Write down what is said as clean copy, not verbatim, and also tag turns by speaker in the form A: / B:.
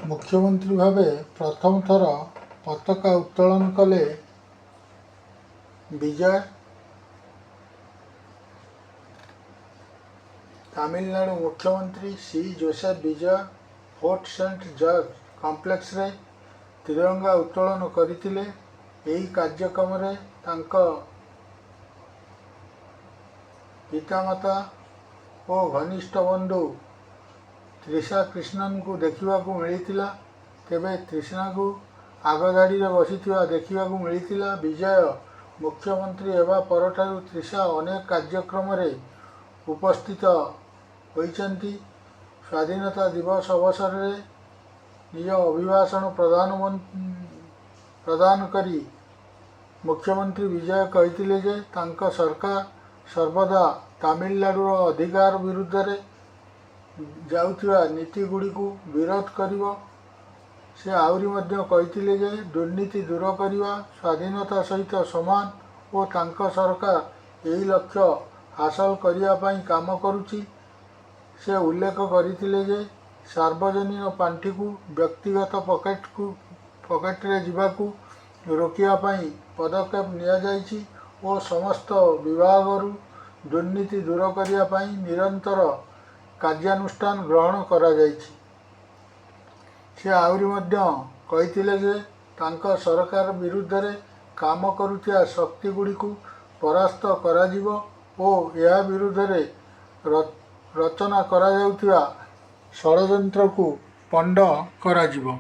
A: मुख्यमंत्री भावे प्रथम थर पताका उत्तोलन कले विजय। तमिलनाडु मुख्यमंत्री सी जोसेफ विजय फोर्ट सेंट जॉर्ज कॉम्प्लेक्स रे तिरंगा उत्तोलन करथिले। एही कार्यक्रम रे तांको पितामाता और घनिष्ठ बंधु त्रिशा कृष्णन को देखा मिलता। तेबे तृष्णा को आगधाड़ी बसीथिबा देखा मिलता। विजय मुख्यमंत्री हेबा परठारु तृषा अनेक कार्यक्रम रे उपस्थित होइचंती। स्वाधीनता दिवस अवसर रे निज अभिभाषण प्रदान करी मुख्यमंत्री विजय कहिथिले जे तांका सरकार सर्वदा तमिलनाडु अधिकार विरुद्ध रे जाउथिबा नीति गुड़ी को विरोध करिवो। से आउरी मध्य कहिथिले जे दुर्नीति दूर करिवा स्वाधीनता सहित समान और तांका सरकार यही लक्ष्य हासिल करिया पई काम करुची। से उल्लेख करथिले जे सार्वजनिक पांठी को व्यक्तिगत पॉकेट रे जीवाकू रोकिया पई पदक्षेप निया जायछि और समस्त विभागरु दुर्नीति दूर करिया पई निरंतर कार्यानुष्ठान ग्रहण करा जायछि। से आउरी मध्य कहिथिले जे तांका सरकार विरुद्ध रे काम करुथिया शक्ति गुड़ी को परास्त करा जिवो और यह विरुद्ध रे रचना करा जाउथिया षड्यंत्र को पंड करा जिवो।